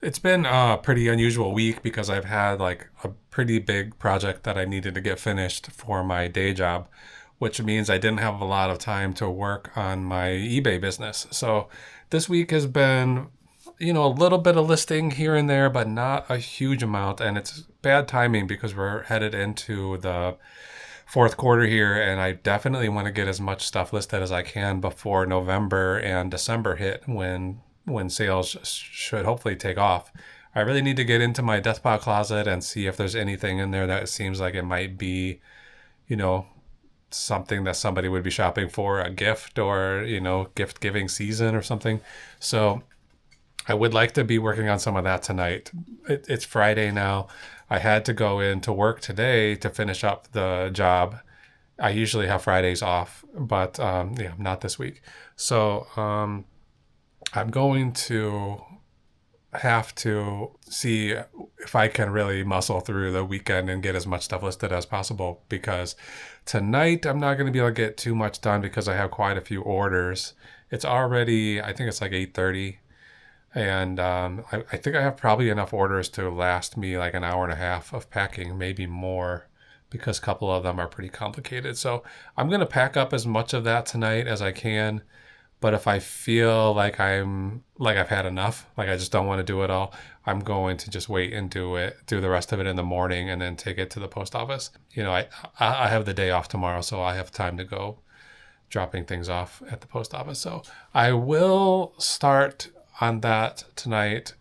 It's been a pretty unusual week because I've had like a pretty big project that I needed to get finished for my day job, which means I didn't have a lot of time to work on my eBay business. So this week has been, a little bit of listing here and there, but not a huge amount. And it's bad timing because we're headed into the fourth quarter here, and I definitely want to get as much stuff listed as I can before November and December hit when sales should hopefully take off. I really need to get into my death pile closet and see if there's anything in there that seems like it might be, you know, something that somebody would be shopping for, a gift or, gift giving season or something. So I would like to be working on some of that tonight. It's Friday now. I had to go into work today to finish up the job. I usually have Fridays off, but yeah, not this week. So I'm going to have to see if I can really muscle through the weekend and get as much stuff listed as possible, because tonight I'm not going to be able to get too much done because I have quite a few orders. It's already, I think it's like 8:30, and I think I have probably enough orders to last me like an hour and a half of packing, maybe more, because a couple of them are pretty complicated. So I'm going to pack up as much of that tonight as I can. But if I feel like I've had enough, like I just don't want to do it all, I'm going to just wait and do the rest of it in the morning, and then take it to the post office. I have the day off tomorrow, so I have time to go dropping things off at the post office. So I will start on that tonight.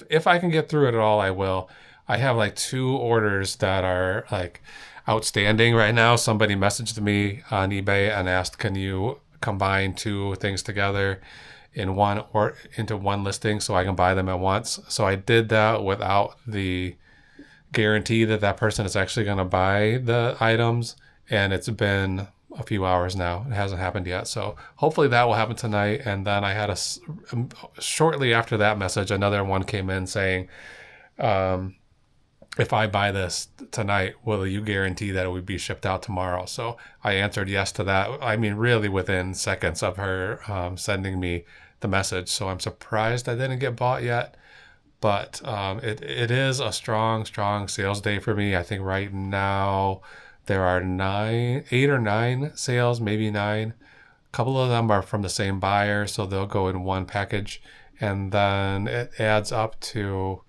If I can get through it at all, I will. I have like two orders that are like outstanding right now. Somebody messaged me on eBay and asked, "Can you combine two things together in one or into one listing so I can buy them at once?" So I did that without the guarantee that that person is actually going to buy the items, and it's been a few hours now. It hasn't happened yet. So hopefully that will happen tonight. And then I had shortly after that message, another one came in saying, if I buy this tonight, will you guarantee that it would be shipped out tomorrow? So I answered yes to that. I mean, really within seconds of her sending me the message. So I'm surprised I didn't get bought yet. But it is a strong, strong sales day for me. I think right now there are 8 or 9 sales, maybe 9. A couple of them are from the same buyer, so they'll go in one package. And then it adds up to,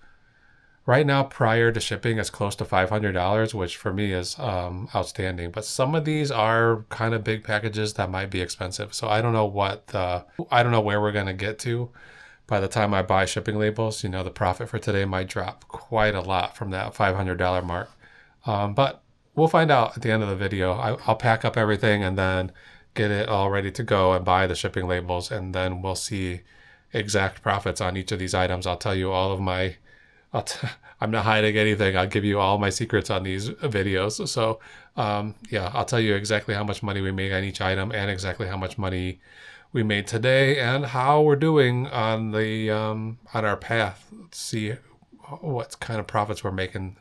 right now, prior to shipping, it's close to $500, which for me is outstanding. But some of these are kind of big packages that might be expensive. So I don't know I don't know where we're going to get to by the time I buy shipping labels. The profit for today might drop quite a lot from that $500 mark. But we'll find out at the end of the video. I'll pack up everything and then get it all ready to go and buy the shipping labels. And then we'll see exact profits on each of these items. I'll tell you all of my I'm not hiding anything. I'll give you all my secrets on these videos. So, yeah, I'll tell you exactly how much money we make on each item, and exactly how much money we made today, and how we're doing on our path. Let's see what kind of profits we're making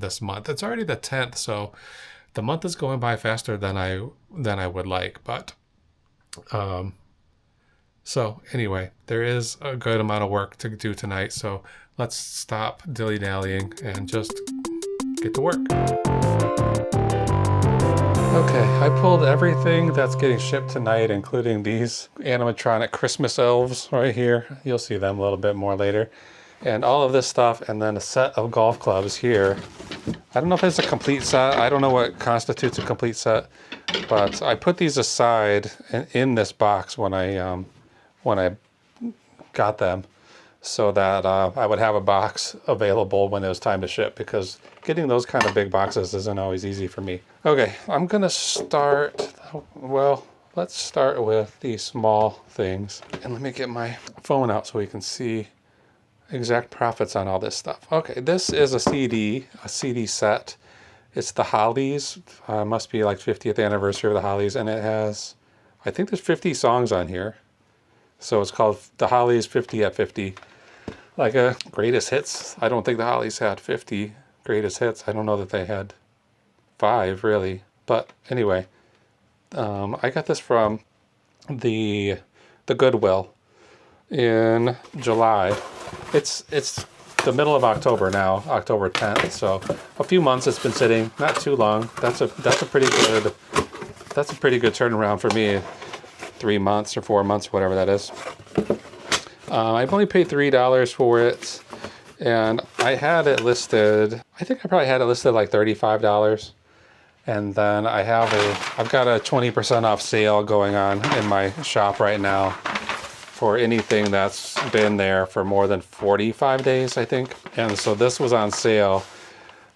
this month. It's already the 10th, so the month is going by faster than I would like. But so anyway, there is a good amount of work to do tonight. So let's stop dilly-dallying and just get to work. Okay, I pulled everything that's getting shipped tonight, including these animatronic Christmas elves right here. You'll see them a little bit more later. And all of this stuff, and then a set of golf clubs here. I don't know if it's a complete set. I don't know what constitutes a complete set, but I put these aside in this box when I got them, so that I would have a box available when it was time to ship, because getting those kind of big boxes isn't always easy for me. Okay, I'm gonna start, well, let's start with these small things. And let me get my phone out so we can see exact profits on all this stuff. Okay, this is a CD set. It's the Hollies, must be like 50th anniversary of the Hollies, and it has, I think there's 50 songs on here. So it's called the Hollies 50 at 50. Like a greatest hits. I don't think the Hollies had 50 greatest hits. I don't know that they had 5 really. But anyway, I got this from the Goodwill in July. It's the middle of October now, October 10th. So a few months it's been sitting, not too long. That's a pretty good turnaround for me. 3 months or 4 months, whatever that is. I've only paid $3 for it, and I had it listed. I think I probably had it listed like $35. And then I've got a 20% off sale going on in my shop right now for anything that's been there for more than 45 days, I think. And so this was on sale.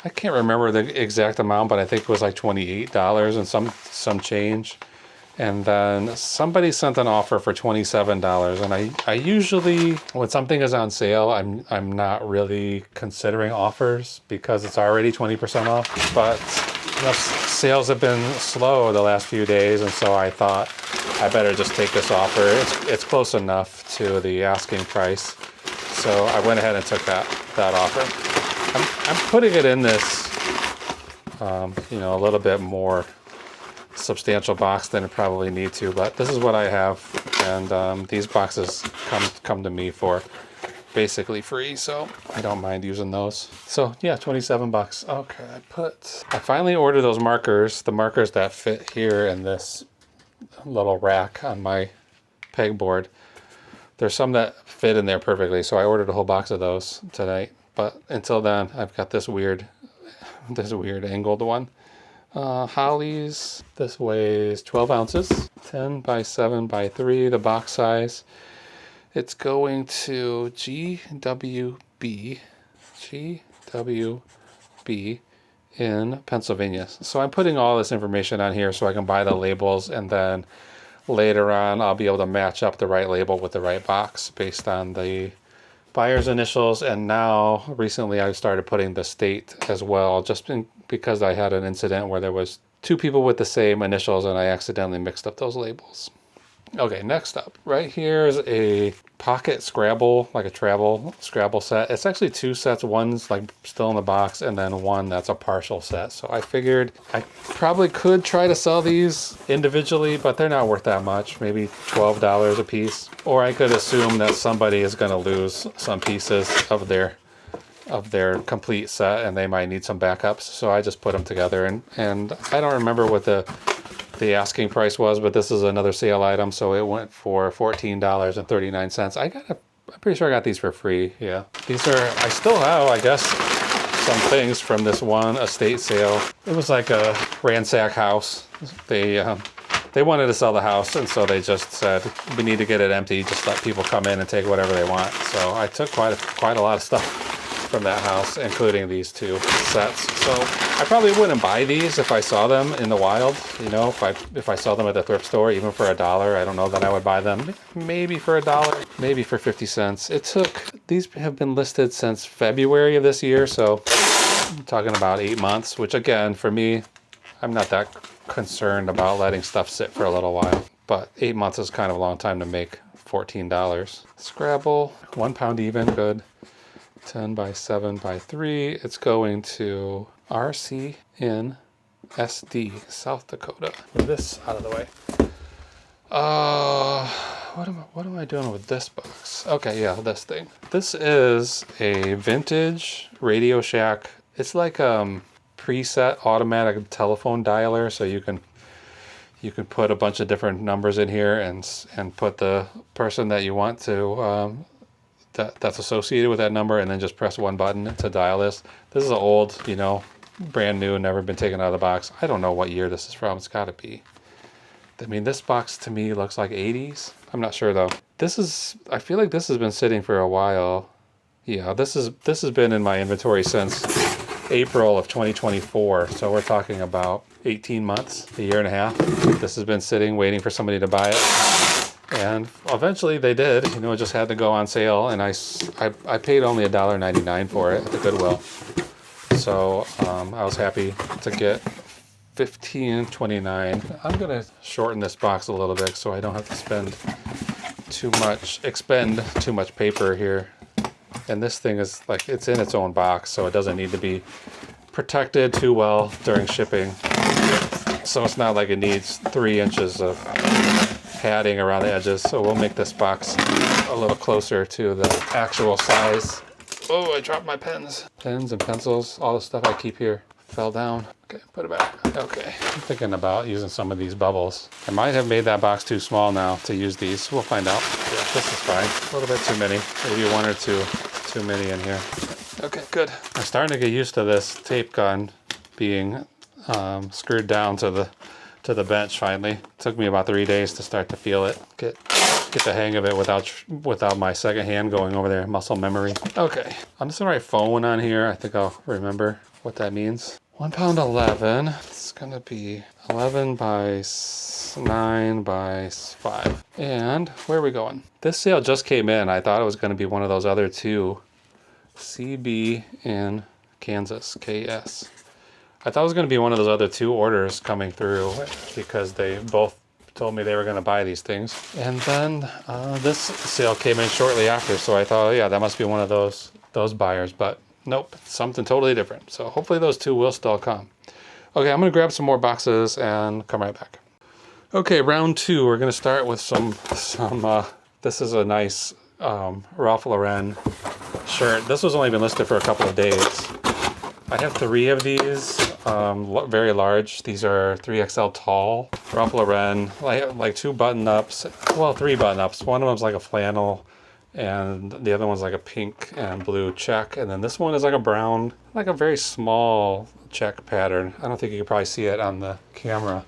I can't remember the exact amount, but I think it was like $28 and some change. And then somebody sent an offer for $27. And I usually, when something is on sale, I'm not really considering offers because it's already 20% off. But sales have been slow the last few days, and so I thought I better just take this offer. It's close enough to the asking price. So I went ahead and took that offer. I'm putting it in this, a little bit more substantial box than it probably need to, but this is what I have, and these boxes come to me for basically free, so I don't mind using those. So yeah, $27. Okay, I finally ordered those markers, the markers that fit here in this little rack on my pegboard. There's some that fit in there perfectly, so I ordered a whole box of those tonight. But until then, I've got this weird angled one. Hollies, this weighs 12 ounces, 10 by 7 by 3, the box size. It's going to GWB in Pennsylvania. So I'm putting all this information on here so I can buy the labels, and then later on I'll be able to match up the right label with the right box based on the buyer's initials. And now recently I've started putting the state as well, because I had an incident where there was 2 people with the same initials and I accidentally mixed up those labels. Okay, next up, right here is a pocket Scrabble, like a travel Scrabble set. It's actually 2 sets. One's like still in the box, and then one that's a partial set. So I figured I probably could try to sell these individually, but they're not worth that much, maybe $12 a piece. Or I could assume that somebody is going to lose some pieces of their complete set, and they might need some backups. So I just put them together, and I don't remember what the asking price was, but this is another sale item, so it went for $14.39. I'm pretty sure I got these for free. Yeah, I still have, I guess, some things from this one estate sale. It was like a ransack house. They wanted to sell the house, and so they just said, we need to get it empty, just let people come in and take whatever they want. So I took quite a lot of stuff from that house, including these 2 sets. So I probably wouldn't buy these if I saw them in the wild. If I saw them at the thrift store, even for $1, I don't know that I would buy them. Maybe for $1, maybe for 50 cents. These have been listed since February of this year, so I'm talking about 8 months, which again, for me, I'm not that concerned about letting stuff sit for a little while. But 8 months is kind of a long time to make $14. Scrabble, 1 pound even, good. 10 by 7 by 3. It's going to RC in SD, South Dakota. Move this out of the way. What am I doing with this box? Okay, yeah, this thing. This is a vintage RadioShack. It's like preset automatic telephone dialer, so you can put a bunch of different numbers in here and put the person that you want to that's associated with that number, and then just press one button to dial this. This is an old, brand new, never been taken out of the box. I don't know what year this is from. It's got to be. I mean, this box to me looks like 80s. I'm not sure though. I feel like this has been sitting for a while. Yeah, this has been in my inventory since April of 2024. So we're talking about 18 months, a year and a half. This has been sitting, waiting for somebody to buy it. And eventually they did. It just had to go on sale, and I paid only $1.99 for it at the Goodwill. So I was happy to get $15.29. I'm gonna shorten this box a little bit so I don't have to expend too much paper here. And this thing is like, it's in its own box, so it doesn't need to be protected too well during shipping. So it's not like it needs 3 inches of padding around the edges, so we'll make this box a little closer to the actual size. Oh, I dropped my pens. Pens and pencils, all the stuff I keep here fell down. Okay, put it back. Okay, I'm thinking about using some of these bubbles. I might have made that box too small now to use these. We'll find out. Yeah, this is fine. A little bit too many. Maybe one or two too many in here. Okay, good. I'm starting to get used to this tape gun being screwed down to the bench finally. It took me about 3 days to start to feel it. Get the hang of it without my second hand going over there. Muscle memory. Okay, I'm just gonna write phone on here. I think I'll remember what that means. 1 pound 11. It's gonna be 11 by 9 by 5. And where are we going? This sale just came in. I thought it was gonna be one of those other two. CB in Kansas, KS. I thought it was going to be one of those other two orders coming through because they both told me they were going to buy these things. And then this sale came in shortly after, so I thought, oh, yeah, that must be one of those buyers. But nope, something totally different. So hopefully those two will still come. Okay, I'm going to grab some more boxes and come right back. Okay, round 2. We're going to start with some this is a nice Ralph Lauren shirt. This was only been listed for a couple of days. I have 3 of these, very large. These are 3XL tall. Ralph Lauren, like 2 button-ups. Well, 3 button-ups. One of them's like a flannel, and the other one's like a pink and blue check. And then this one is like a brown, like a very small check pattern. I don't think you can probably see it on the camera.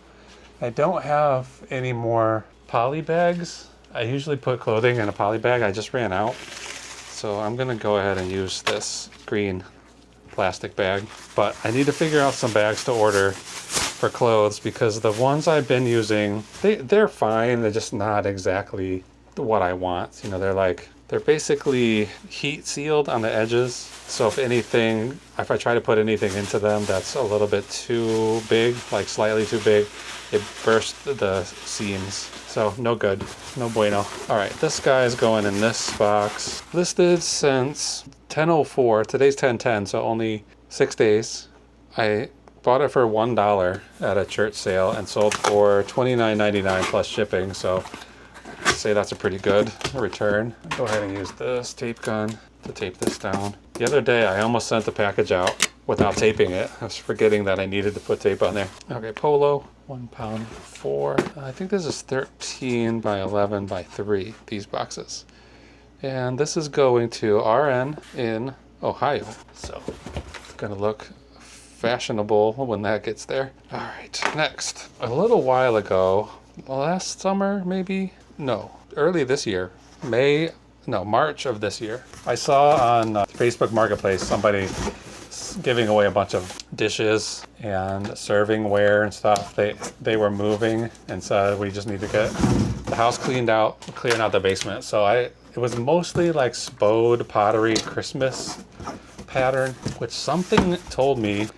I don't have any more poly bags. I usually put clothing in a poly bag. I just ran out. So I'm gonna go ahead and use this green plastic bag, but I need to figure out some bags to order for clothes because the ones I've been using, they're fine. They're just not exactly what I want. You know, they're basically heat sealed on the edges. So if I try to put anything into them that's a little bit too big, like slightly too big, it bursts the seams. So no good, no bueno. All right, this guy is going in this box. Listed since 10:04, today's 10:10, so only 6 days. I bought it for $1 at a church sale and sold for $29.99 plus shipping, so I'd say that's a pretty good return. I'll go ahead and use this tape gun to tape this down. The other day I almost sent the package out without taping it. I was forgetting that I needed to put tape on there. Okay, Polo, 1 pound 4. I think this is 13 by 11 by 3, these boxes. And this is going to RN in Ohio. So it's gonna look fashionable when that gets there. All right, next. A little while ago, last summer maybe? No, early this year, March of this year. I saw on Facebook Marketplace somebody giving away a bunch of dishes and servingware and stuff. They were moving and said we just need to get the house clearing out the basement. So it was mostly like Spode pottery Christmas pattern, which something told me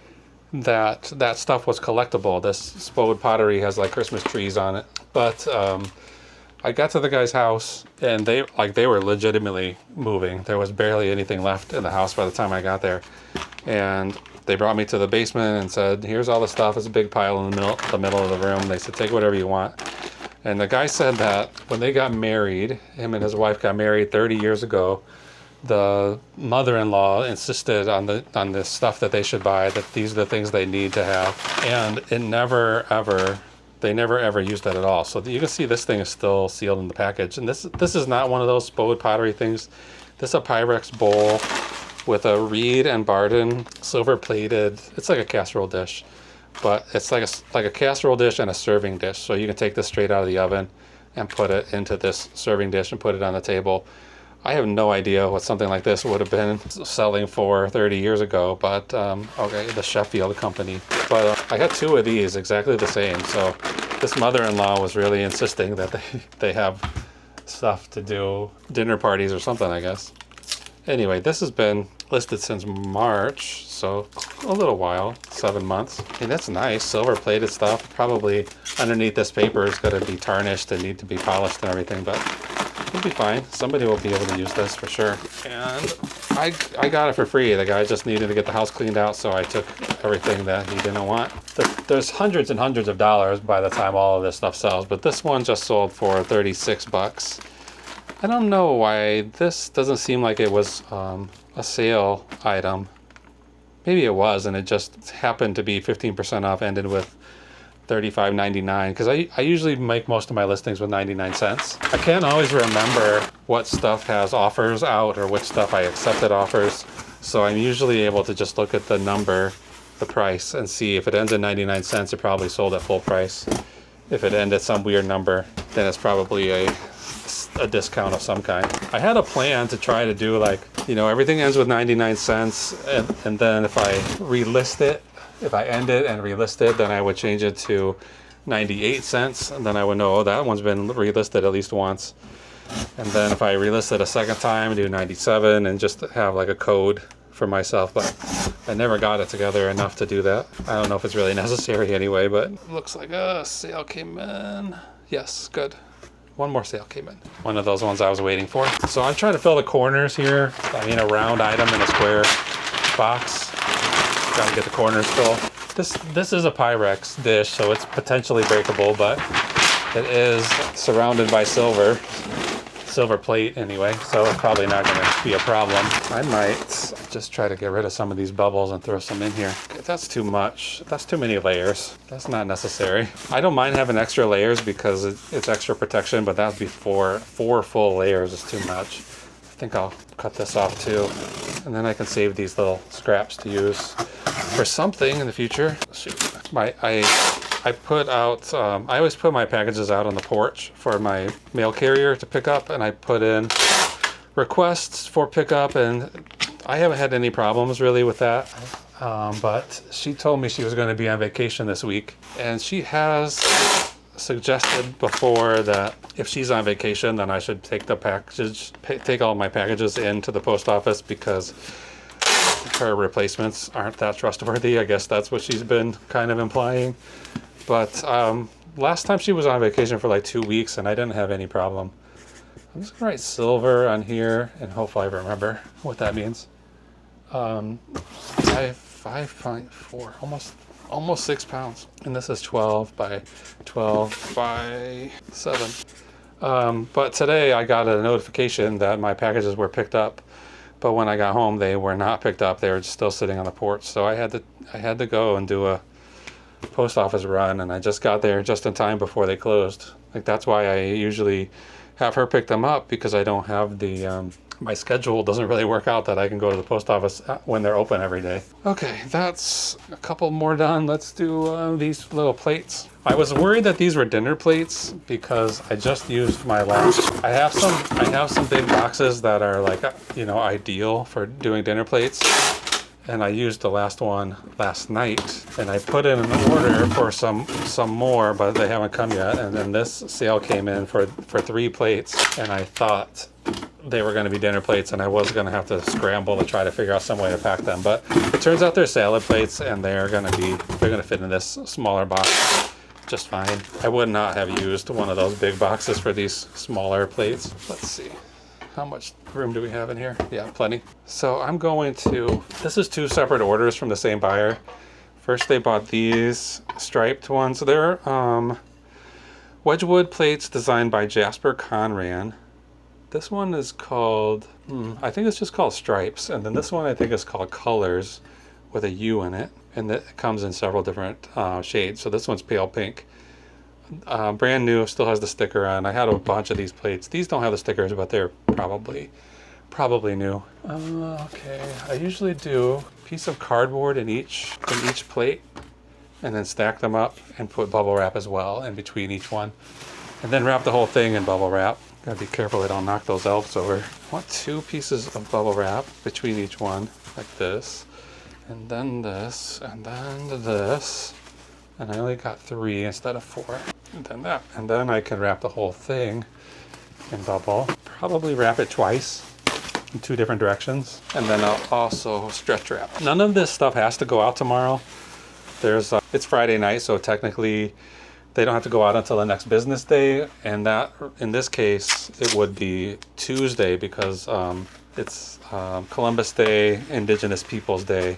that stuff was collectible. This Spode pottery has like Christmas trees on it. But I got to the guy's house and they were legitimately moving. There was barely anything left in the house by the time I got there. And they brought me to the basement and said, here's all the stuff. It's a big pile in the middle of the room. They said, take whatever you want. And the guy said that when they got married, him and his wife got married 30 years ago, the mother-in-law insisted on this stuff that they should buy, that these are the things they need to have. And they never ever used that at all. So you can see this thing is still sealed in the package. And this is not one of those Spode pottery things. This is a Pyrex bowl with a Reed and Barden silver plated, it's like a casserole dish, but it's like a casserole dish and a serving dish. So you can take this straight out of the oven and put it into this serving dish and put it on the table. I have no idea what something like this would have been selling for 30 years ago, but okay, the Sheffield company. But I got 2 of these exactly the same. So this mother-in-law was really insisting that they have stuff to do dinner parties or something, I guess. Anyway, this has been listed since March, so a little while, 7 months. Hey, that's nice, silver plated stuff. Probably underneath this paper is going to be tarnished and need to be polished and everything, but it'll be fine. Somebody will be able to use this for sure. And I got it for free. The guy just needed to get the house cleaned out, so I took everything that he didn't want. there's hundreds and hundreds of dollars by the time all of this stuff sells, but this one just sold for 36 bucks. I don't know why this doesn't seem like it was a sale item. Maybe it was, and it just happened to be 15% off, ended with $35.99, because I usually make most of my listings with 99 cents. I can't always remember what stuff has offers out or which stuff I accepted offers, so I'm usually able to just look at the number, the price, and see if it ends at 99 cents, it probably sold at full price. If it ends at some weird number, then it's probably a discount of some kind. I had a plan to try to do like, you know, everything ends with 99 cents, and then if I relist it, if I end it and relist it, then I would change it to 98 cents, and then I would know, oh, that one's been relisted at least once. And then if I relist it a second time, do 97 and just have like a code for myself, but I never got it together enough to do that. I don't know if it's really necessary anyway, but it looks like a sale came in. Yes, good. One more sale came in. One of those ones I was waiting for. So I'm trying to fill the corners here. I mean, a round item in a square box. Got to get the corners full. This is a Pyrex dish, so it's potentially breakable, but it is surrounded by silver plate anyway, so it's probably not going to be a problem. I might just try to get rid of some of these bubbles and throw some in here. Okay, that's too much. That's too many layers. That's not necessary. I don't mind having extra layers because it's extra protection, but that'd be four full layers is too much. I think I'll cut this off too, and then I can save these little scraps to use for something in the future. Shoot. I put out, I always put my packages out on the porch for my mail carrier to pick up, and I put in requests for pickup, and I haven't had any problems really with that. But she told me she was going to be on vacation this week, and she has suggested before that if she's on vacation, then I should take take all my packages into the post office because her replacements aren't that trustworthy. I guess that's what she's been kind of implying. But last time she was on vacation for like 2 weeks and I didn't have any problem. I'm just gonna write silver on here and hopefully I remember what that means. 5.4, almost 6 pounds. And this is 12 by 12 by 7. But today I got a notification that my packages were picked up. But when I got home, they were not picked up. They were still sitting on the porch. So I had to go and do a post office run, and I just got there just in time before they closed. Like, that's why I usually have her pick them up, because I don't have the my schedule doesn't really work out that I can go to the post office when they're open every day. Okay, that's a couple more done. Let's do these little plates. I was worried that these were dinner plates because I just used my last. I have some big boxes that are like, you know, ideal for doing dinner plates. And I used the last one last night, and I put in an order for some more, but they haven't come yet. And then this sale came in for 3 plates, and I thought they were going to be dinner plates, and I was going to have to scramble to try to figure out some way to pack them. But it turns out they're salad plates, and they're going to fit in this smaller box just fine. I would not have used one of those big boxes for these smaller plates. Let's see. How much room do we have in here? Yeah, plenty. So I'm going to, this is 2 separate orders from the same buyer. First they bought these striped ones. They're Wedgwood plates designed by Jasper Conran. This one is called, I think it's just called Stripes. And then this one I think is called Colors with a U in it. And it comes in several different shades. So this one's pale pink. Brand new, still has the sticker on. I had a bunch of these plates. These don't have the stickers, but they're probably new. Okay, I usually do a piece of cardboard in each plate, and then stack them up and put bubble wrap as well in between each one, and then wrap the whole thing in bubble wrap. Gotta be careful I don't knock those elves over. I want 2 pieces of bubble wrap between each one, like this, and then this, and then this. And I only got 3 instead of 4. And then that. And then I can wrap the whole thing in bubble. Probably wrap it twice in 2 different directions. And then I'll also stretch wrap. None of this stuff has to go out tomorrow. It's Friday night, so technically they don't have to go out until the next business day. And that, in this case, it would be Tuesday because it's Columbus Day, Indigenous Peoples Day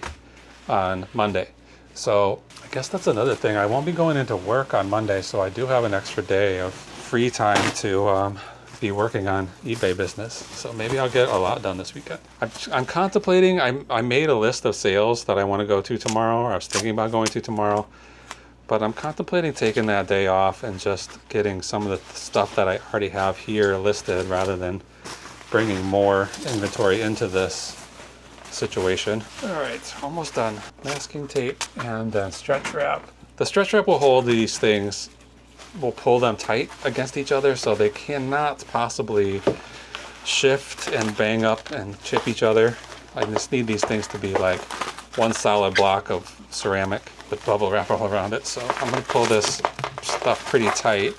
on Monday. So I guess that's another thing. I won't be going into work on Monday, so I do have an extra day of free time to be working on eBay business. So maybe I'll get a lot done this weekend. I'm contemplating, I made a list of sales that I want to go to tomorrow, or I was thinking about going to tomorrow, but I'm contemplating taking that day off and just getting some of the stuff that I already have here listed rather than bringing more inventory into this situation. All right, almost done. Masking tape and then stretch wrap. The stretch wrap will hold these things, will pull them tight against each other so they cannot possibly shift and bang up and chip each other. I just need these things to be like one solid block of ceramic with bubble wrap all around it. So I'm gonna pull this stuff pretty tight.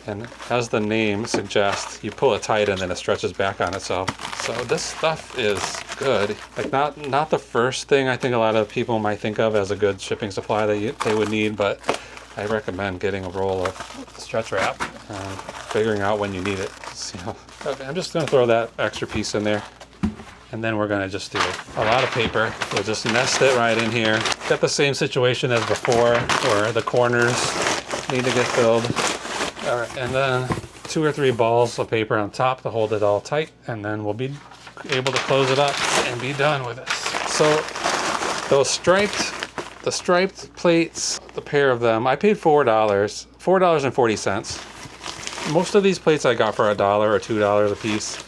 And as the name suggests, you pull it tight and then it stretches back on itself. So this stuff is good. Like not the first thing I think a lot of people might think of as a good shipping supply that they would need, but I recommend getting a roll of stretch wrap and figuring out when you need it. So, okay, I'm just gonna throw that extra piece in there. And then we're gonna just do a lot of paper. We'll just nest it right in here. Got the same situation as before where the corners need to get filled. All right, and then 2 or 3 balls of paper on top to hold it all tight, and then we'll be able to close it up and be done with this. So the striped plates, the pair of them, I paid $4.40. Most of these plates I got for $1 or $2 a piece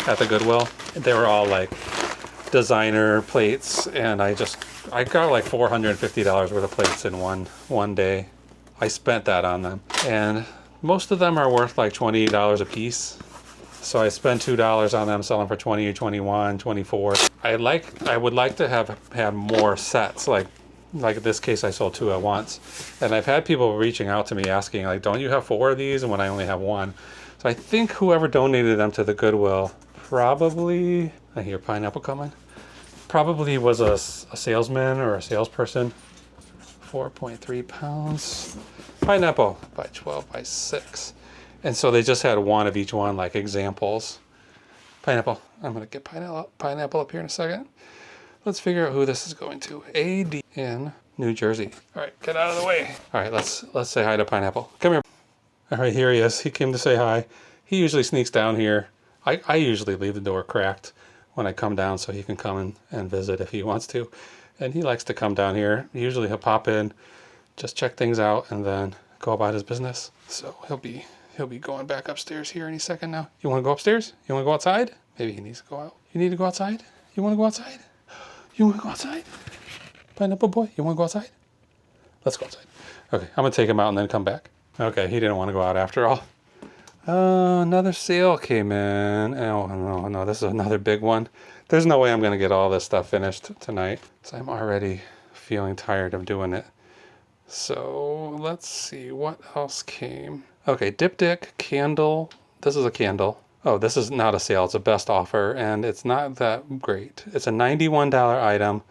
at the Goodwill. They were all like designer plates, and I got like $450 worth of plates in one day. I spent that on them, and most of them are worth like $20 a piece. So I spent $2 on them, selling for 20, 21, 24. I would like to have had more sets. Like in this case, I sold 2 at once. And I've had people reaching out to me asking, like, don't you have 4 of these? And when I only have 1. So I think whoever donated them to the Goodwill probably, I hear pineapple coming, probably was a salesman or a salesperson. 4.3 pounds. Pineapple by 12 by 6. And so they just had 1 of each one, like examples. Pineapple. I'm going to get pineapple up here in a second. Let's figure out who this is going to. AD in New Jersey. All right, get out of the way. All right, let's say hi to Pineapple. Come here. All right, here he is. He came to say hi. He usually sneaks down here. I usually leave the door cracked when I come down so he can come and visit if he wants to. And he likes to come down here. Usually he'll pop in, just check things out, and then go about his business. So he'll be going back upstairs here any second now. You want to go upstairs? You want to go outside? Maybe he needs to go out. You need to go outside? You want to go outside? You want to go outside? Pineapple boy, you want to go outside? Let's go outside. Okay, I'm going to take him out and then come back. Okay, he didn't want to go out after all. Another sale came in. Oh, no, this is another big one. There's no way I'm going to get all this stuff finished tonight, so I'm already feeling tired of doing it. So let's see what else came. Okay, Diptych candle. This is a candle. Oh, this is not a sale. It's a best offer, and it's not that great. It's a $91 item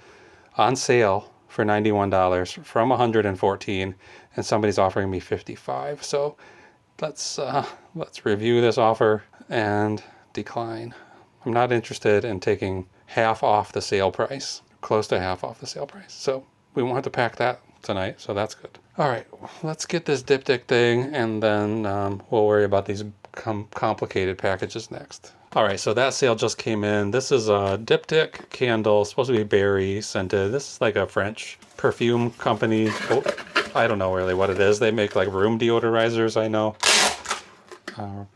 on sale for $91 from $114, and somebody's offering me $55. So let's review this offer and decline. I'm not interested in taking half off the sale price, close to half off the sale price. So we won't have to pack that tonight, so that's good. All right, let's get this Diptych thing, and then we'll worry about these complicated packages next. All right, so that sale just came in. This is a Diptych candle, supposed to be berry scented. This is like a French perfume company. Oh, I don't know really what it is. They make like room deodorizers, I know.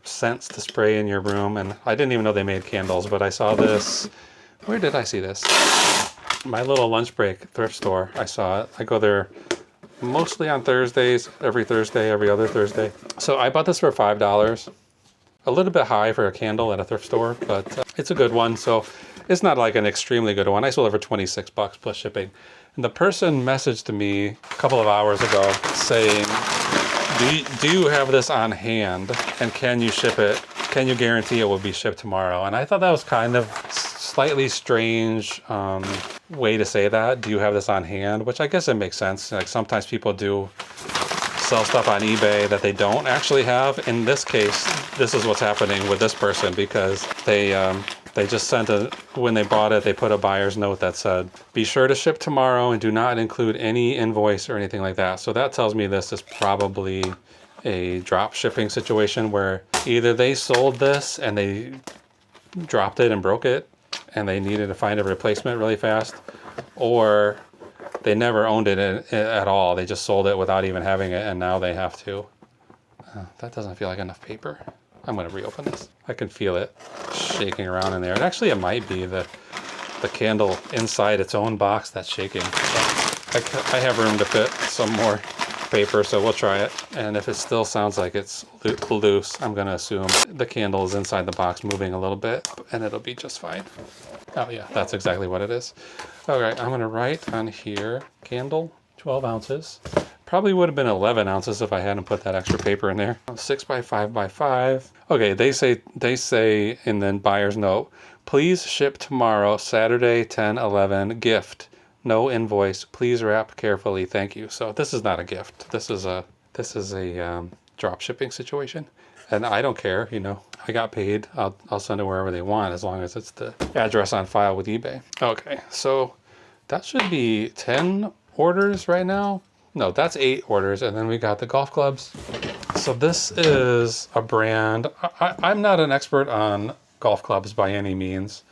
Scents to spray in your room, and I didn't even know they made candles, but I saw this. Where did I see this? My little lunch break thrift store. I saw it. I go there mostly on Thursdays, every Thursday, every other Thursday. So I bought this for $5. A little bit high for a candle at a thrift store, but it's a good one. So it's not like an extremely good one. I sold it for 26 bucks plus shipping. And the person messaged me a couple of hours ago saying, do you have this on hand, and can you ship it? Can you guarantee it will be shipped tomorrow? And I thought that was kind of slightly strange way to say that. Do you have this on hand? Which I guess it makes sense. Like sometimes people do sell stuff on eBay that they don't actually have. In this case, this is what's happening with this person, because they They just sent when they bought it, they put a buyer's note that said, be sure to ship tomorrow and do not include any invoice or anything like that. So that tells me this is probably a drop shipping situation where either they sold this and they dropped it and broke it and they needed to find a replacement really fast, or they never owned it at all. They just sold it without even having it, and now they have to. That doesn't feel like enough paper. I'm going to reopen this. I can feel it shaking around in there. And actually, it might be the candle inside its own box that's shaking. I have room to fit some more paper, so we'll try it. And if it still sounds like it's loose, I'm going to assume the candle is inside the box moving a little bit, and it'll be just fine. Oh yeah, that's exactly what it is. All right, I'm going to write on here, candle, 12 ounces. Probably would have been 11 ounces if I hadn't put that extra paper in there. 6 by 5 by 5. Okay, they say in the buyer's note, please ship tomorrow, Saturday, 10/11, gift. No invoice. Please wrap carefully. Thank you. So this is not a gift. This is a drop shipping situation, and I don't care. You know, I got paid. I'll send it wherever they want as long as it's the address on file with eBay. Okay, so that should be 10 orders right now. No, that's 8 orders, and then we got the golf clubs. So this is a brand. I'm not an expert on golf clubs by any means,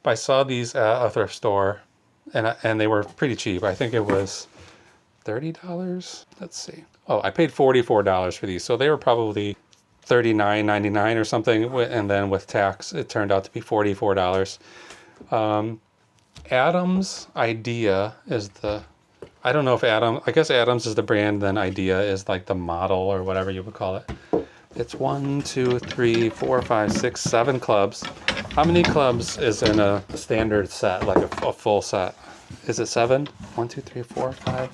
but I saw these at a thrift store, and they were pretty cheap. I think it was $30. Let's see. Oh, I paid $44 for these, so they were probably $39.99 or something, and then with tax, it turned out to be $44. Adam's Idea is the... I don't know if I guess Adams is the brand, then Idea is like the model or whatever you would call it. It's 1, 2, 3, 4, 5, 6, 7 clubs. How many clubs is in a standard set, like a full set? Is it 7? 1, 2, 3, 4, 5.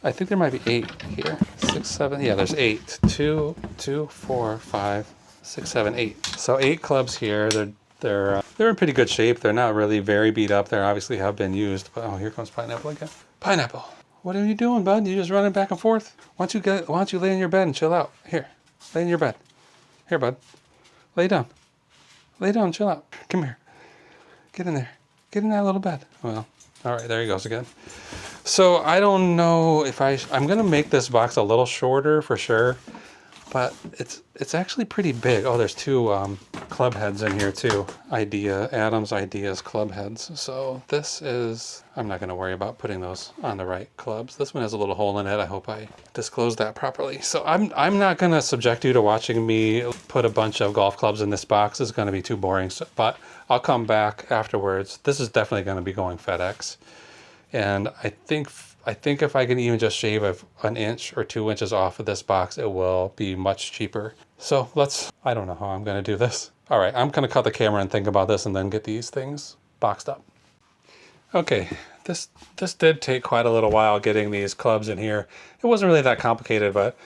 I think there might be 8 here. 6, 7. Yeah, there's 8. 2, 4, 5, 6, 7, 8. So 8 clubs here. They're in pretty good shape. They're not really very beat up. They obviously have been used. But oh, here comes Pineapple again. Pineapple. What are you doing, bud? You just running back and forth? Why don't you lay in your bed and chill out? Here, lay in your bed. Here, bud. Lay down. Lay down, chill out. Come here. Get in there. Get in that little bed. Well, all right, there he goes again. So I don't know if I'm gonna make this box a little shorter for sure, but it's actually pretty big. Oh, there's 2 club heads in here too. Adam's Ideas club heads. So this is, I'm not gonna worry about putting those on the right clubs. This one has a little hole in it. I hope I disclosed that properly. So I'm not gonna subject you to watching me put a bunch of golf clubs in this box. It's gonna be too boring, but I'll come back afterwards. This is definitely gonna be going FedEx. And I think if I can even just shave an inch or 2 inches off of this box, it will be much cheaper. So I don't know how I'm going to do this. All right, I'm going to cut the camera and think about this and then get these things boxed up. Okay, this did take quite a little while getting these clubs in here. It wasn't really that complicated, but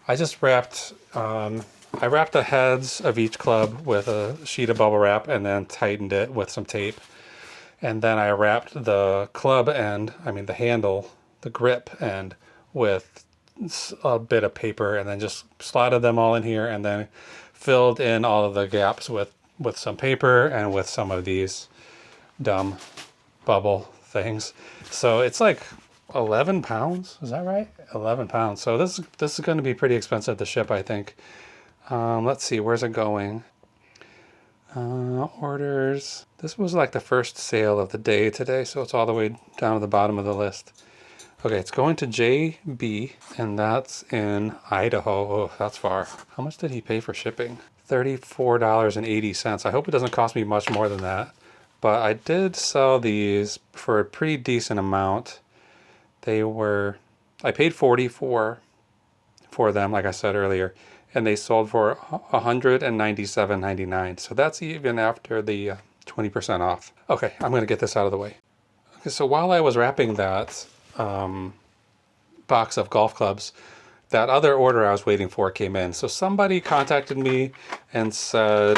I just wrapped the heads of each club with a sheet of bubble wrap and then tightened it with some tape. And then I wrapped the club end, the handle, the grip end, with a bit of paper, and then just slotted them all in here, and then filled in all of the gaps with some paper and with some of these dumb bubble things. So it's like 11 pounds. Is that right? 11 pounds. So this is going to be pretty expensive to ship, I think. Let's see, where's it going? Orders. This was like the first sale of the day today, so it's all the way down to the bottom of the list. Okay, it's going to JB, and that's in Idaho. Oh, that's far. How much did he pay for shipping? $34.80. I hope it doesn't cost me much more than that. But I did sell these for a pretty decent amount. I paid $44 for them, like I said earlier, and they sold for $197.99. So that's even after the 20% off. Okay, I'm gonna get this out of the way. Okay, so while I was wrapping that box of golf clubs, that other order I was waiting for came in. So somebody contacted me and said,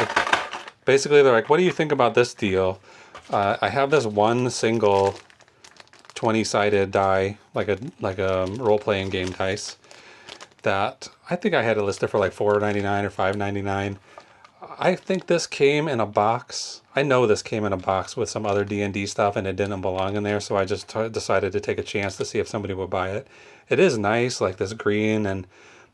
basically they're like, what do you think about this deal? I have this one single 20-sided die, like a role-playing game dice, that I think I had it listed for like $4.99 or $5.99. I think this came in a box. I know this came in a box with some other D&D stuff and it didn't belong in there, so I just decided to take a chance to see if somebody would buy it. It is nice, like this green and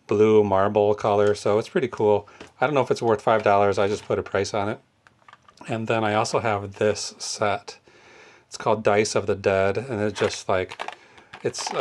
blue marble color, so it's pretty cool. I don't know if it's worth $5. I just put a price on it. And then I also have this set. It's called Dice of the Dead, and it's just like, it's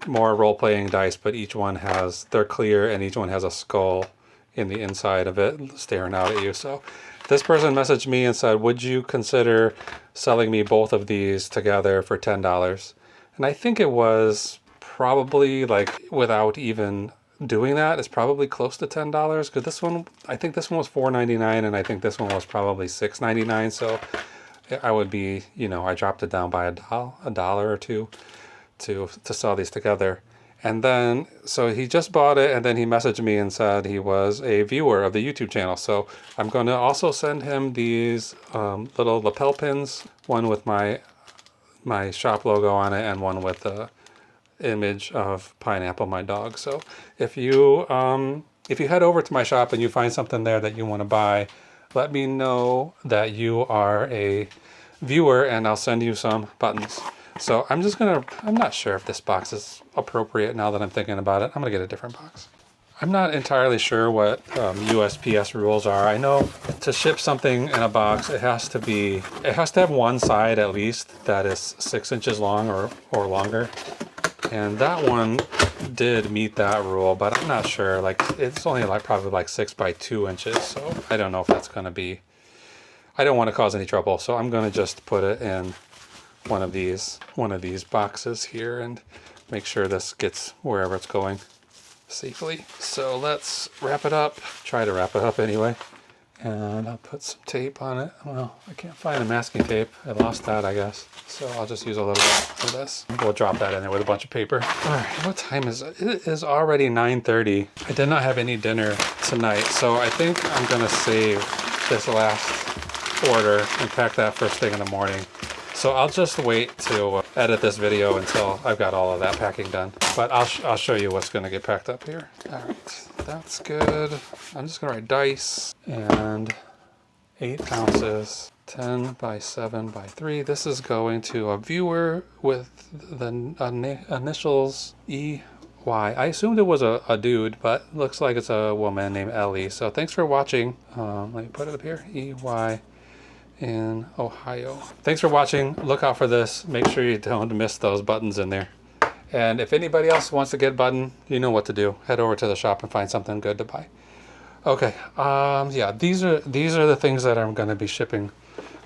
more role-playing dice, but each one has, they're clear, and each one has a skull in the inside of it staring out at you. So this person messaged me and said, would you consider selling me both of these together for $10? And I think it was probably, like, without even doing that, it's probably close to $10, because this one, I think this one was $4.99 and I think this one was probably $6.99. So I would be, you know, I dropped it down by a dollar or two to sell these together. And then, so he just bought it, and then he messaged me and said he was a viewer of the YouTube channel. So I'm going to also send him these little lapel pins, one with my shop logo on it and one with the image of Pineapple, my dog. So if you head over to my shop and you find something there that you want to buy, let me know that you are a viewer and I'll send you some buttons. So I'm not sure if this box is appropriate now that I'm thinking about it. I'm gonna get a different box. I'm not entirely sure what USPS rules are. I know to ship something in a box, it has to have one side at least that is 6 inches long or longer. And that one did meet that rule, but I'm not sure. Like, it's only like probably like 6 by 2 inches. So I don't know if that's gonna be, I don't want to cause any trouble. So I'm gonna just put it in one of these boxes here and make sure this gets wherever it's going safely. So let's wrap it up, try to wrap it up anyway. And I'll put some tape on it. Well, I can't find the masking tape. I lost that, I guess. So I'll just use a little bit of this. We'll drop that in there with a bunch of paper. All right, what time is it? It is already 9:30. I did not have any dinner tonight, so I think I'm gonna save this last order and pack that first thing in the morning. So I'll just wait to edit this video until I've got all of that packing done. But I'll show you what's gonna get packed up here. All right, that's good. I'm just gonna write dice and 8 ounces, 10 by 7 by 3. This is going to a viewer with the initials EY. I assumed it was a dude, but looks like it's a woman named Ellie. So thanks for watching. Let me put it up here, EY. In Ohio. Thanks for watching. Look out for this. Make sure you don't miss those buttons in there. And if anybody else wants to get a button, you know what to do. Head over to the shop and find something good to buy. Okay. Yeah, these are the things that I'm going to be shipping.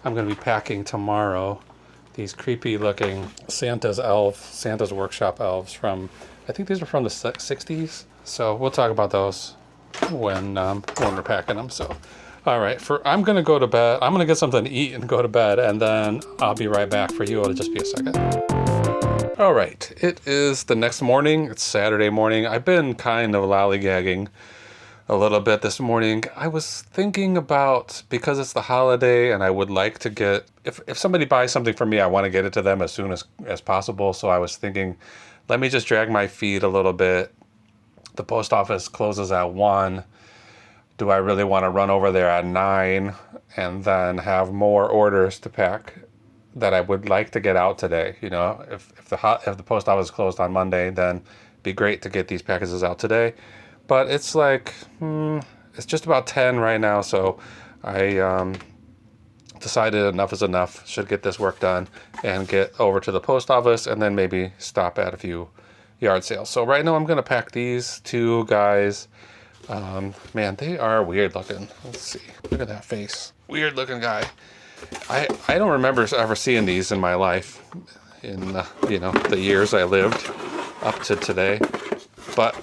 I'm going to be packing tomorrow. These creepy looking Santa's Workshop elves from, I think these are from the 60s. So we'll talk about those when we're packing them. So. All right, I'm gonna go to bed. I'm gonna get something to eat and go to bed, and then I'll be right back for you. It'll just be a second. All right, it is the next morning. It's Saturday morning. I've been kind of lollygagging a little bit this morning. I was thinking about, because it's the holiday and I would like to get, if somebody buys something from me, I want to get it to them as soon as possible. So I was thinking, let me just drag my feet a little bit. The post office closes at 1. Do I really want to run over there at 9 and then have more orders to pack that I would like to get out today? You know, if the post office is closed on Monday, then it'd be great to get these packages out today. But it's like, it's just about 10 right now, so I decided enough is enough. Should get this work done and get over to the post office and then maybe stop at a few yard sales. So right now I'm going to pack these 2 guys. Man, they are weird looking. Let's see. Look at that face. Weird looking guy. I don't remember ever seeing these in my life in the years I lived up to today. But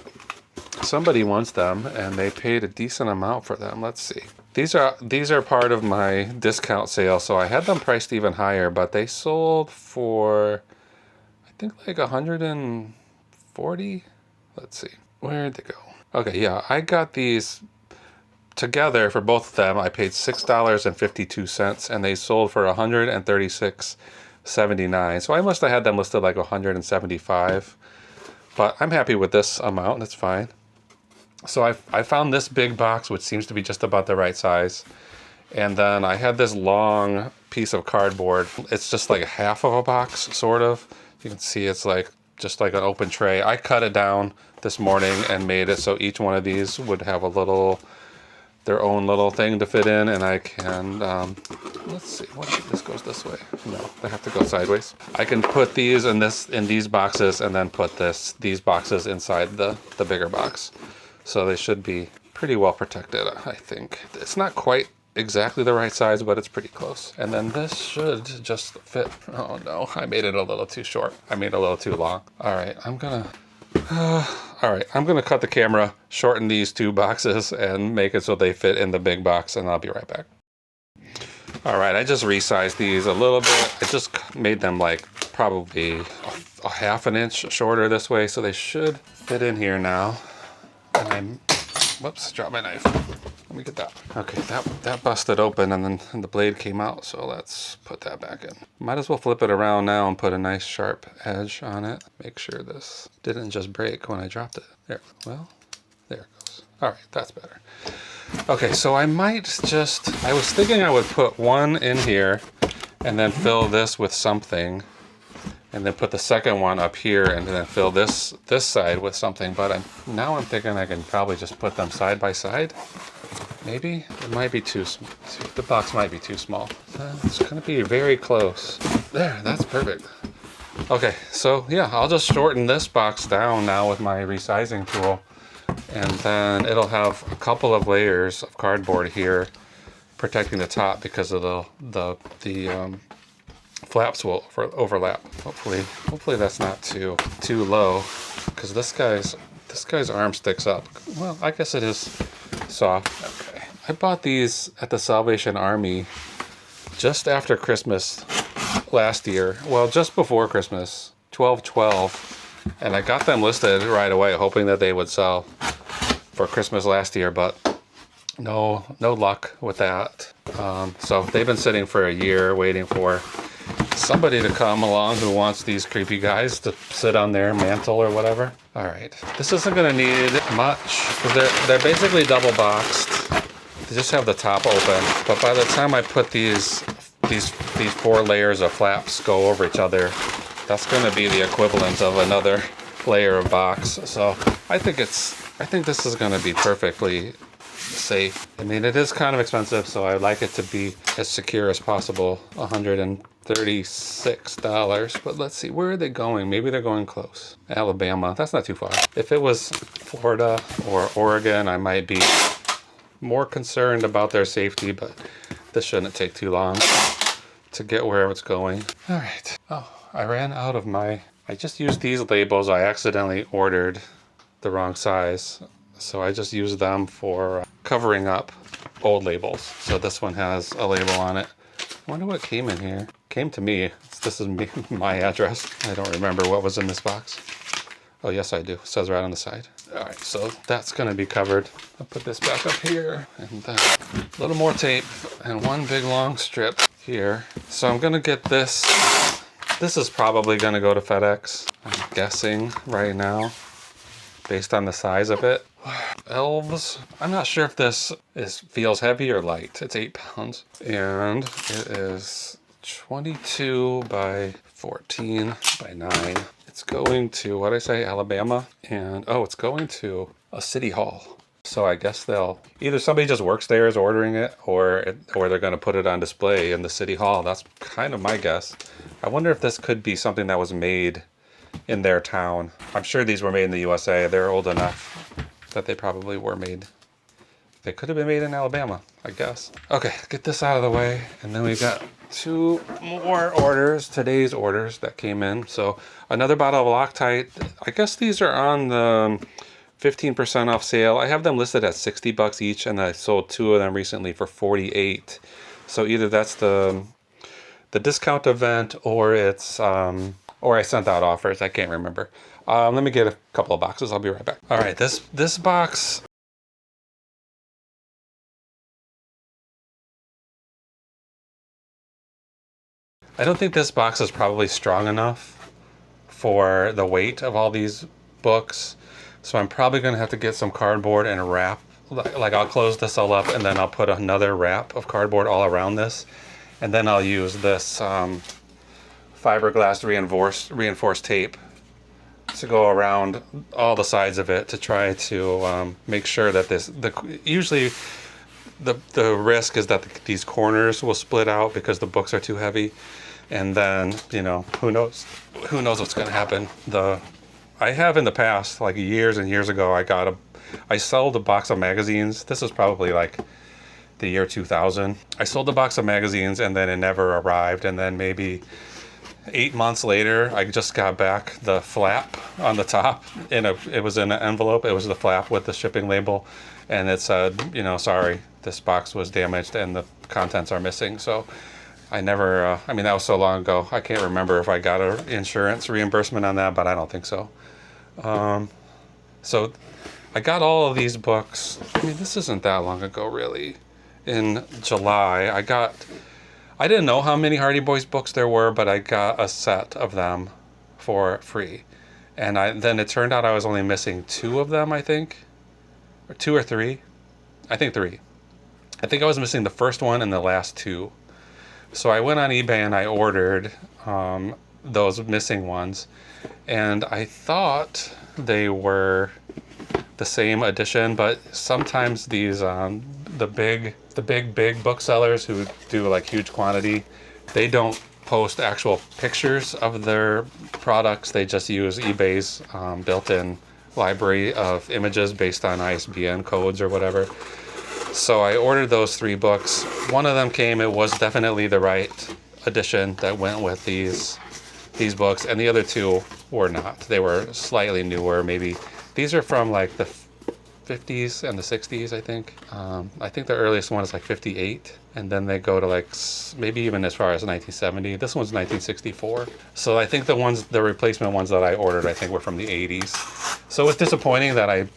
somebody wants them and they paid a decent amount for them. Let's see. These are part of my discount sale, so I had them priced even higher, but they sold for I think like 140. Let's see. Where'd they go? Okay, yeah, I got these together for both of them. I paid $6.52 and they sold for $136.79. So I must have had them listed like $175. But I'm happy with this amount. That's fine. So I found this big box, which seems to be just about the right size. And then I had this long piece of cardboard. It's just like half of a box, sort of. You can see it's like just like an open tray. I cut it down this morning and made it so each one of these would have a little, their own little thing to fit in. And I can, let's see, what if this goes this way? No, they have to go sideways. I can put these in these boxes and then put these boxes inside the bigger box. So they should be pretty well protected, I think. It's not quite exactly the right size, but it's pretty close. And then this should just fit. Oh no, I made it a little too short. I made it a little too long. All right, I'm gonna cut the camera, shorten these two boxes, and make it so they fit in the big box, and I'll be right back. All right, I just resized these a little bit. I just made them like probably a half an inch shorter this way, so they should fit in here now. And whoops, dropped my knife. Let me get that. Okay, that busted open and then the blade came out, so let's put that back in. Might as well flip it around now and put a nice sharp edge on it. Make sure this didn't just break when I dropped it. There, well, there it goes. All right, that's better. Okay, so I was thinking I would put one in here and then fill this with something, and then put the second one up here and then fill this side with something, but now I'm thinking I can probably just put them side by side. Maybe it might be too small. The box might be too small. It's gonna be very close. There, that's perfect. Okay, so yeah, I'll just shorten this box down now with my resizing tool, and then it'll have a couple of layers of cardboard here protecting the top because of the flaps will overlap. Hopefully that's not too low, because this guy's arm sticks up. Well, I guess it is soft. Okay. I bought these at the Salvation Army just after Christmas last year. Well, just before Christmas, 12/12, and I got them listed right away, hoping that they would sell for Christmas last year, but no luck with that. So they've been sitting for a year waiting for somebody to come along who wants these creepy guys to sit on their mantle or whatever. All right, this isn't gonna need much because they're basically double boxed. They just have the top open, but by the time I put these 4 layers of flaps go over each other, that's gonna be the equivalent of another layer of box. So I think this is gonna be perfectly safe. I mean, it is kind of expensive, so I like it to be as secure as possible. $136, but let's see, where are they going? Maybe they're going close. Alabama, that's not too far. If it was Florida or Oregon, I might be more concerned about their safety, but this shouldn't take too long to get where it's going. All right. Oh, I ran out of I just used these labels. I accidentally ordered the wrong size, so I just used them for covering up old labels. So this one has a label on it. I wonder what came in here. Came to me. This is my address. I don't remember what was in this box. Oh, yes, I do. It says right on the side. All right, so that's going to be covered. I'll put this back up here, and then a little more tape and one big long strip here. So I'm going to get this. This is probably going to go to FedEx, I'm guessing right now, based on the size of it. Elves. I'm not sure if this feels heavy or light. It's 8 pounds, and it is 22 by 14 by 9. It's going to, what did I say, Alabama? And oh, it's going to a city hall. So I guess they'll either somebody just works there is ordering it, or they're going to put it on display in the city hall. That's kind of my guess. I wonder if this could be something that was made in their town. I'm sure these were made in the USA. They're old enough that they probably were made. They could have been made in Alabama, I guess. Okay, get this out of the way, and then we've got 2 more orders, today's orders that came in. So another bottle of Loctite. I guess these are on the 15% off sale. I have them listed at $60 each, and I sold 2 of them recently for $48. So either that's the discount event, or it's or I sent out offers. I can't remember. Let me get a couple of boxes. I'll be right back. All right, this box. I don't think this box is probably strong enough for the weight of all these books, So I'm probably going to have to get some cardboard and wrap. Like I'll close this all up and then I'll put another wrap of cardboard all around this. And then I'll use this fiberglass reinforced tape to go around all the sides of it to try to make sure that usually the risk is that these corners will split out because the books are too heavy, and then, you know, who knows what's going to happen. I have in the past, like years and years ago, I sold a box of magazines. This was probably like the year 2000. I sold a box of magazines and then it never arrived, and then maybe 8 months later, I just got back the flap on the top. It was in an envelope. It was the flap with the shipping label, and it said, you know, sorry, this box was damaged and the contents are missing. So I never. I mean, that was so long ago. I can't remember if I got an insurance reimbursement on that, but I don't think so. So I got all of these books. I mean, this isn't that long ago, really. In July, I didn't know how many Hardy Boys books there were, but I got a set of them for free. And then it turned out I was only missing 2 of them, I think. Or 2 or 3. I think 3. I think I was missing the first one and the last 2. So I went on eBay and I ordered those missing ones. And I thought they were the same edition, but sometimes these the big booksellers who do like huge quantity, they don't post actual pictures of their products. They just use eBay's built-in library of images based on ISBN codes or whatever. So I ordered those 3 books. One of them came. It was definitely the right edition that went with these books, and the other 2 were not. They were slightly newer. Maybe these are from like the 50s and the 60s, I think. I think the earliest one is like 58, and then they go to like maybe even as far as 1970. This one's 1964. So I think the replacement ones that I ordered, I think, were from the 80s. So it was disappointing that I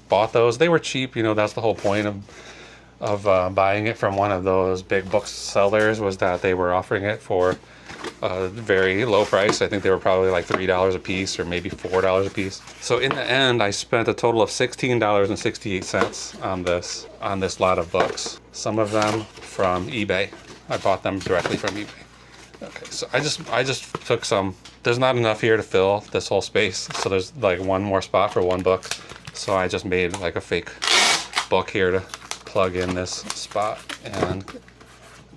bought those. They were cheap, you know. That's the whole point of buying it from one of those big booksellers, was that they were offering it for a very low price. I think they were probably like $3 a piece or maybe $4 a piece. So in the end, I spent a total of $16.68 on this lot of books. Some of them from eBay. I bought them directly from eBay. Okay, so I just took some. There's not enough here to fill this whole space, so there's like one more spot for one book. So I just made like a fake book here to plug in this spot and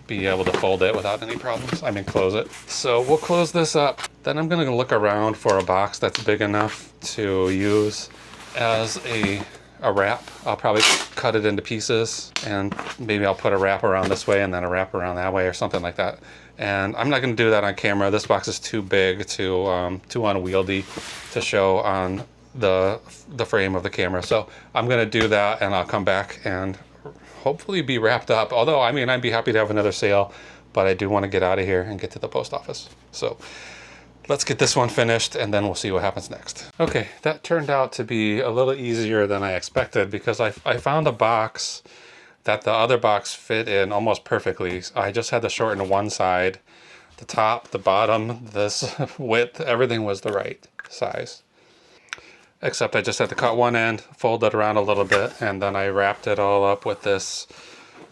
be able to fold it without any problems. I mean, close it. So we'll close this up. Then I'm gonna look around for a box that's big enough to use as a wrap. I'll probably cut it into pieces, and maybe I'll put a wrap around this way and then a wrap around that way or something like that. And I'm not gonna do that on camera. This box is too big, too unwieldy to show on the frame of the camera. So I'm gonna do that, and I'll come back and hopefully be wrapped up. Although, I mean, I'd be happy to have another sale, but I do want to get out of here and get to the post office. So let's get this one finished, and then we'll see what happens next. Okay, that turned out to be a little easier than I expected, because I found a box that the other box fit in almost perfectly. I just had to shorten one side. The top, the bottom, this width, everything was the right size. Except I just had to cut one end, fold it around a little bit, and then I wrapped it all up with this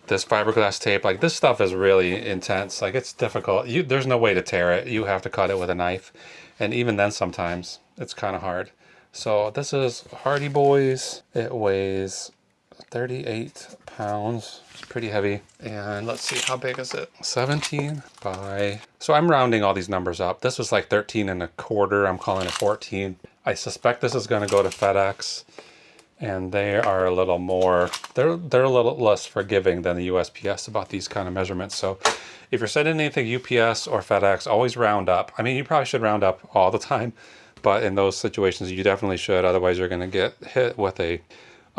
fiberglass tape. Like, this stuff is really intense. Like, it's difficult. There's no way to tear it. You have to cut it with a knife. And even then, sometimes it's kind of hard. So this is Hardy Boys. It weighs 38 pounds. It's pretty heavy. And let's see, how big is it? 17 by... So I'm rounding all these numbers up. This was like 13 and a quarter. I'm calling it 14. I suspect this is going to go to FedEx, and they are a little more, they're a little less forgiving than the USPS about these kind of measurements. So if you're sending anything UPS or FedEx, always round up. I mean, you probably should round up all the time, but in those situations, you definitely should. Otherwise, you're going to get hit with a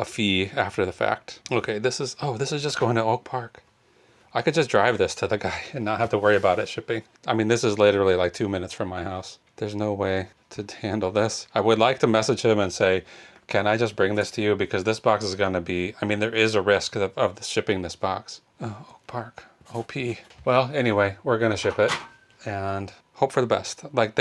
fee after the fact. Okay, this is just going to Oak Park. I could just drive this to the guy and not have to worry about it shipping. I mean, this is literally like 2 minutes from my house. There's no way to handle this. I would like to message him and say, can I just bring this to you? Because this box is going to be, I mean, there is a risk of shipping this box. Oh, Oak Park, OP. Well, anyway, we're going to ship it. and hope for the best. Like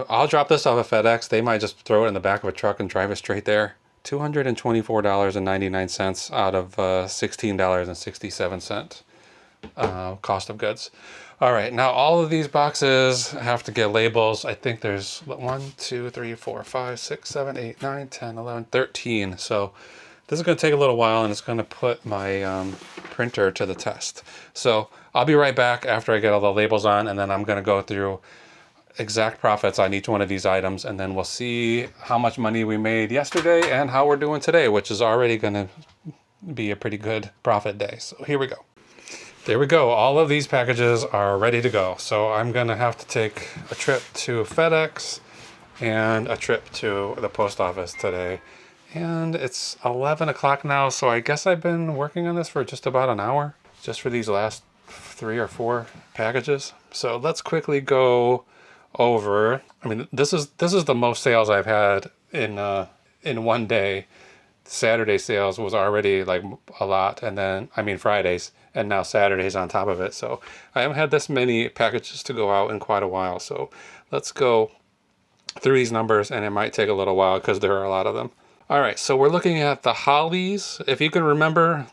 I'll drop this off at FedEx. They might just throw it in the back of a truck and drive it straight there. $224.99 out of $16.67 cost of goods. All right, now all of these boxes have to get labels. I think there's 1, 2, 3, 4, 5, 6, 7, 8, 9, 10, 11, 13. So this is going to take a little while, and it's going to put my printer to the test. So I'll be right back after I get all the labels on, and then I'm going to go through exact profits on each one of these items, and then we'll see how much money we made yesterday and how we're doing today, which is already going to be a pretty good profit day. So here we go. There we go. All of these packages are ready to go. So I'm going to have to take a trip to FedEx and a trip to the post office today. And it's 11 o'clock now, so I guess I've been working on this for just about an hour, just for these last 3 or 4 packages. So let's quickly go over. I mean, this is the most sales I've had in one day. Saturday sales was already like a lot, and then Fridays, and now Saturdays on top of it. So I haven't had this many packages to go out in quite a while. So let's go through these numbers, and it might take a little while because there are a lot of them. All right, so we're looking at the Hollies. If you can remember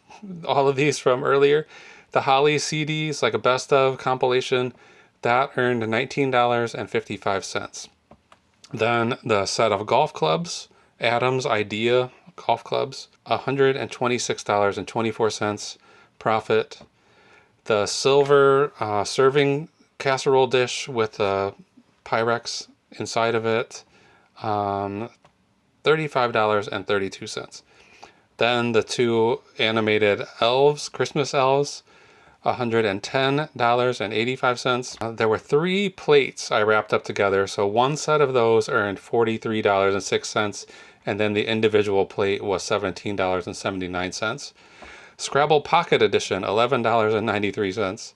all of these from earlier, the Hollies CDs, like a best of compilation, that earned $19.55. Then the set of golf clubs, Adams Idea golf clubs, $126.24 profit. The silver serving casserole dish with a Pyrex inside of it, $35.32. Then the 2 animated elves, Christmas elves, $110.85. There were 3 plates I wrapped up together, so one set of those earned $43.06, and then the individual plate was $17.79. Scrabble Pocket Edition, $11.93.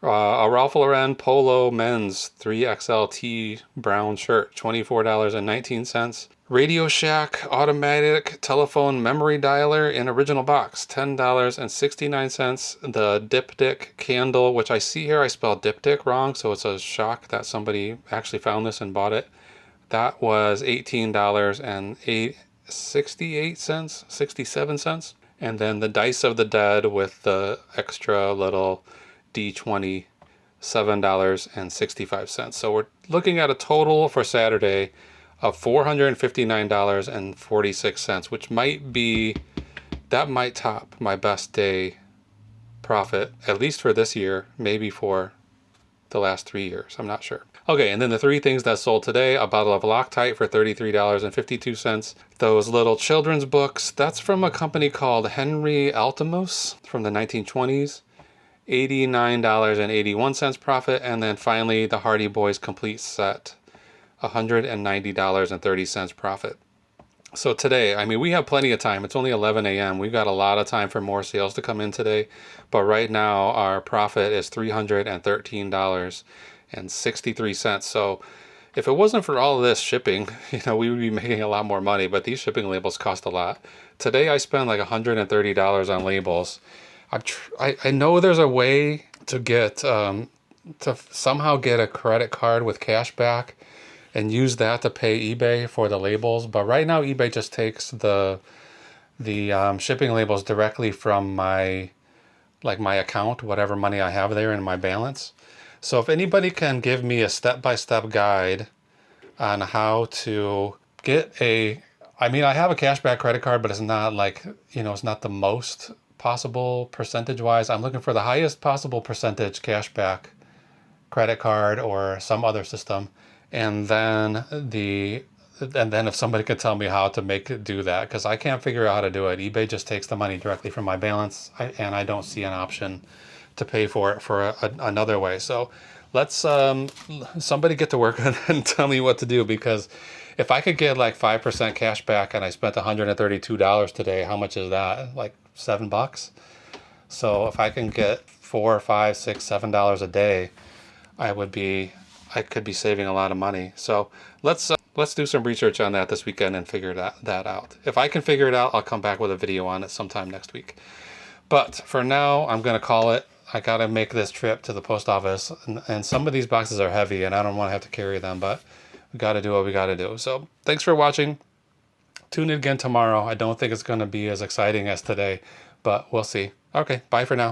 A Ralph Lauren Polo Men's 3XL brown shirt, $24.19. RadioShack Automatic Telephone Memory Dialer in original box, $10.69. The Diptyque candle, which I see here, I spelled diptych wrong, so it's a shock that somebody actually found this and bought it. That was $18.67. And then the Dice of the Dead with the extra little D20, $7.65. So we're looking at a total for Saturday of $459.46, which might top my best day profit, at least for this year, maybe for the last 3 years. I'm not sure. Okay, and then the 3 things that sold today: a bottle of Loctite for $33.52. Those little children's books, that's from a company called Henry Altimos from the 1920s. $89.81 profit. And then finally, the Hardy Boys complete set, $190.30 profit. So today, we have plenty of time. It's only 11 a.m. We've got a lot of time for more sales to come in today. But right now, our profit is $313.63. So if it wasn't for all of this shipping, we would be making a lot more money. But these shipping labels cost a lot. Today, I spent like $130 on labels. I know there's a way to get to somehow get a credit card with cash back and use that to pay eBay for the labels. But right now, eBay just takes the shipping labels directly from my account, whatever money I have there in my balance. So if anybody can give me a step-by-step guide on how to get I have a cashback credit card, but it's not it's not the most possible percentage-wise. I'm looking for the highest possible percentage cashback credit card or some other system. And then if somebody could tell me how to do that, because I can't figure out how to do it. eBay just takes the money directly from my balance, and I don't see an option to pay for it for another way. So let's somebody get to work and tell me what to do, because if I could get like 5% cash back and I spent $132 today, how much is that? Like $7? So if I can get $4, $5, $6, $7 a day, I could be saving a lot of money. So let's do some research on that this weekend and figure that out. If I can figure it out, I'll come back with a video on it sometime next week. But for now, I'm going to call it I gotta make this trip to the post office, and some of these boxes are heavy, and I don't want to have to carry them, but we gotta do what we gotta do. So thanks for watching. Tune in again tomorrow. I don't think it's gonna be as exciting as today, but we'll see. Okay, bye for now.